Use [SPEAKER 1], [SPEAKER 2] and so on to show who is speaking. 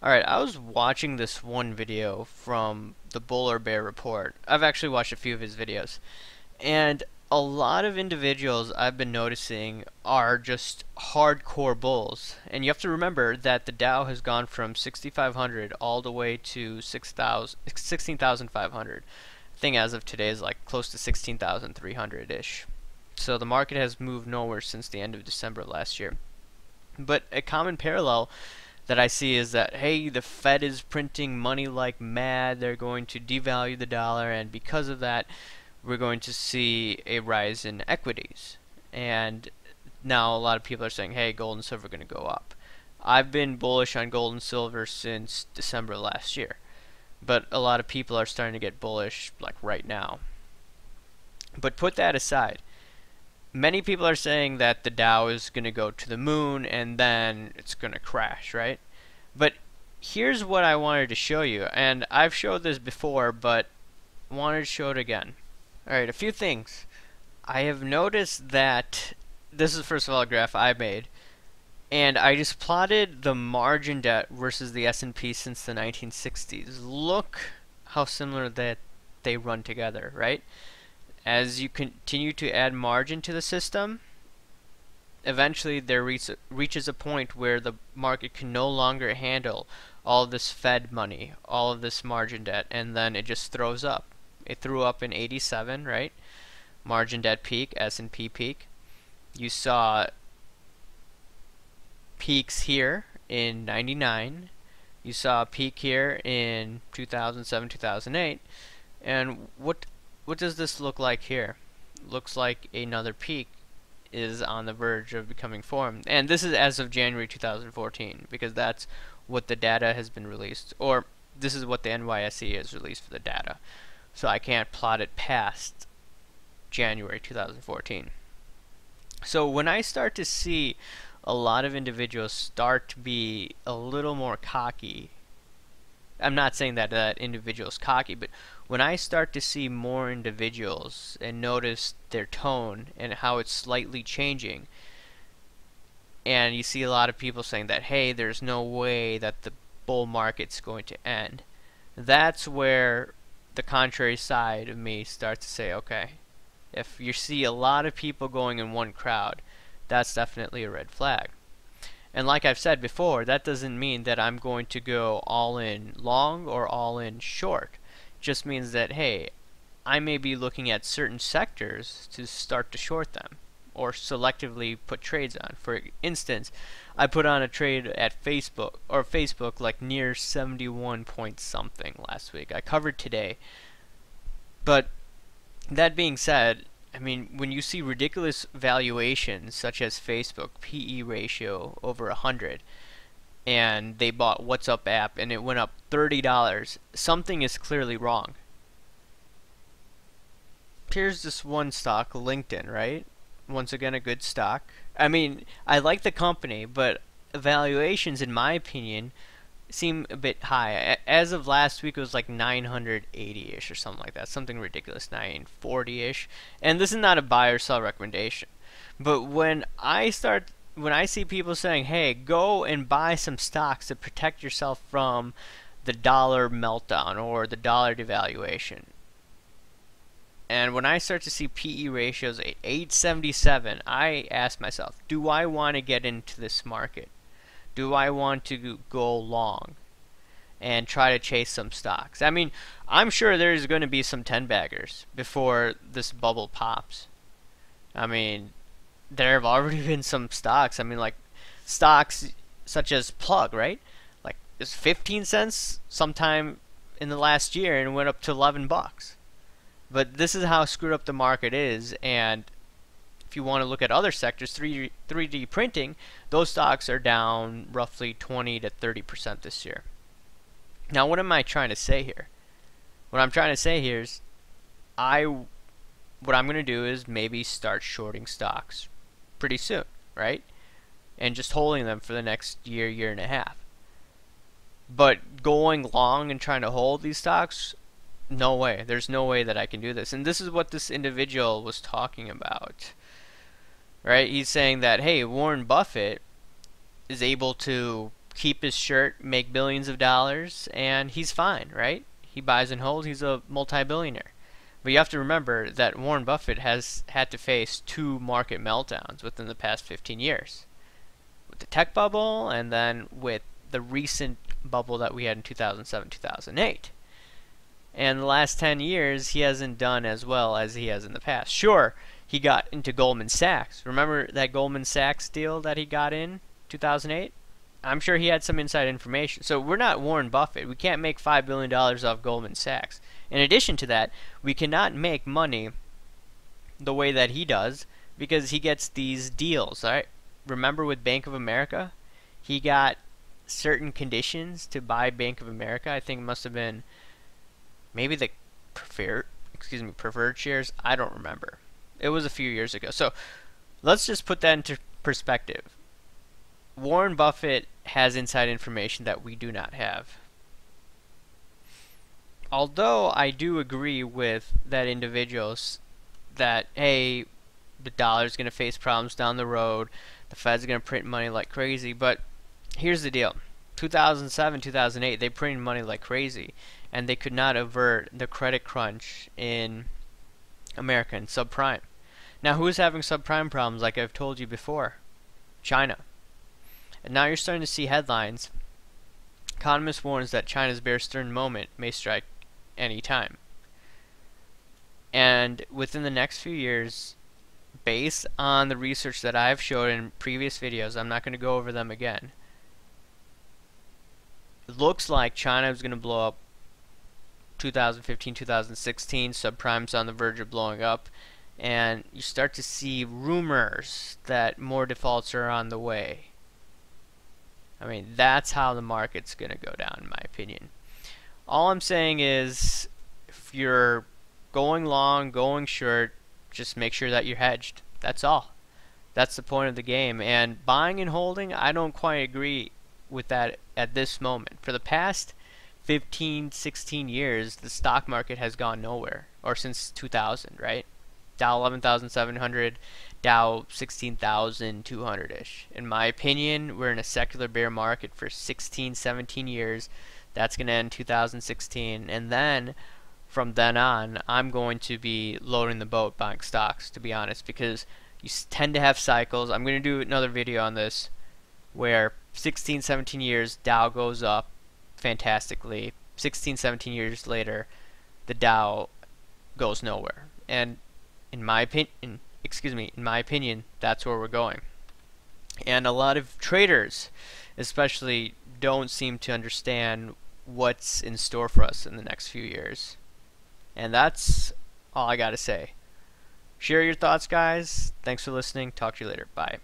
[SPEAKER 1] Alright, I was watching this one video from the Bull or Bear Report. I've actually watched a few of his videos. And a lot of individuals I've been noticing are just hardcore bulls. And you have to remember that the Dow has gone from 6,500 all the way to 16,500. I think as of today is like close to 16,300-ish. So the market has moved nowhere since the end of December last year. But a common parallel that I see is that, hey, the Fed is printing money like mad, they're going to devalue the dollar, and because of that, we're going to see a rise in equities. And now a lot of people are saying, hey, gold and silver are going to go up. I've been bullish on gold and silver since December last year, but a lot of people are starting to get bullish like right now. But put that aside, many people are saying that the Dow is going to go to the moon and then it's going to crash, right? But here's what I wanted to show you, and I've showed this before, but wanted to show it again. Alright, a few things. I have noticed that this is first of all a graph I made, and I just plotted the margin debt versus the S&P since the 1960s. Look how similar that they run together, right? As you continue to add margin to the system, eventually there reaches a point where the market can no longer handle all of this Fed money, all of this margin debt, and then it just throws up. It threw up in 87, right? Margin debt peak, S&P peak. You saw peaks here in 99. You saw a peak here in 2007, 2008. And what does this look like here? Looks like another peak is on the verge of becoming formed. And this is as of January 2014, because that's what the data has been released, or this is what the NYSE has released for the data. So I can't plot it past January 2014. So when I start to see a lot of individuals start to be a little more cocky, I'm not saying that that individual is cocky, but when I start to see more individuals and notice their tone and how it's slightly changing, and you see a lot of people saying that, hey, there's no way that the bull market's going to end, that's where the contrary side of me starts to say, okay, if you see a lot of people going in one crowd, that's definitely a red flag. And like I've said before, that doesn't mean that I'm going to go all in long or all in short. It just means that, hey, I may be looking at certain sectors to start to short them or selectively put trades on. For instance, I put on a trade at Facebook like near 71 point something last week. I covered today. But that being said, I mean, when you see ridiculous valuations such as Facebook, PE ratio over 100, and they bought WhatsApp app and it went up $30, something is clearly wrong. Here's this one stock, LinkedIn, right? Once again, a good stock. I mean, I like the company, but valuations, in my opinion, seem a bit high. As of last week, it was like 980-ish or something like that. Something ridiculous, 940-ish. And this is not a buy or sell recommendation. But when I see people saying, hey, go and buy some stocks to protect yourself from the dollar meltdown or the dollar devaluation, and when I start to see PE ratios at 877, I ask myself, do I want to get into this market? Do I want to go long and try to chase some stocks? I mean, I'm sure there's going to be some 10-baggers before this bubble pops. I mean, there have already been some stocks. I mean, like stocks such as Plug, right? Like it's 15 cents sometime in the last year and went up to 11 bucks. But this is how screwed up the market is, and if you want to look at other sectors, 3D printing, those stocks are down roughly 20 to 30% this year. Now, what am I trying to say here? What I'm trying to say here is, what I'm going to do is maybe start shorting stocks pretty soon, right? And just holding them for the next year, year and a half. But going long and trying to hold these stocks, no way. There's no way that I can do this. And this is what this individual was talking about. Right? He's saying that, hey, Warren Buffett is able to keep his shirt, make billions of dollars, and he's fine, right? He buys and holds, he's a multi-billionaire. But you have to remember that Warren Buffett has had to face two market meltdowns within the past 15 years. With the tech bubble, and then with the recent bubble that we had in 2007, 2008. And the last 10 years, he hasn't done as well as he has in the past. Sure, he got into Goldman Sachs. Remember that Goldman Sachs deal that he got in 2008? I'm sure he had some inside information. So we're not Warren Buffett. We can't make $5 billion off Goldman Sachs. In addition to that, we cannot make money the way that he does because he gets these deals. All right? Remember with Bank of America? He got certain conditions to buy Bank of America. I think it must have been maybe the preferred shares. I don't remember. It was a few years ago. So let's just put that into perspective. Warren Buffett has inside information that we do not have. Although I do agree with that individuals that, hey, the dollar's going to face problems down the road, the Fed's going to print money like crazy, but here's the deal. 2007, 2008, they printed money like crazy, and they could not avert the credit crunch in America and subprime. Now, who's having subprime problems like I've told you before? China. And now you're starting to see headlines. Economist warns that China's Bear Stearns moment may strike any time. And within the next few years, based on the research that I've showed in previous videos, I'm not going to go over them again. It looks like China is going to blow up 2015, 2016. Subprime's on the verge of blowing up. And you start to see rumors that more defaults are on the way. I mean, that's how the market's going to go down, in my opinion. All I'm saying is, if you're going long, going short, just make sure that you're hedged. That's all. That's the point of the game. And buying and holding, I don't quite agree with that at this moment. For the past 15, 16 years, the stock market has gone nowhere. Or since 2000, right? Dow 11,700, Dow 16,200-ish. In my opinion, we're in a secular bear market for 16, 17 years. That's going to end 2016. And then, from then on, I'm going to be loading the boat buying stocks, to be honest, because you tend to have cycles. I'm going to do another video on this where 16, 17 years, Dow goes up fantastically. 16, 17 years later, the Dow goes nowhere. And in my opinion, that's where we're going. And a lot of traders, especially, don't seem to understand what's in store for us in the next few years. And that's all I gotta say. Share your thoughts, guys. Thanks for listening. Talk to you later. Bye.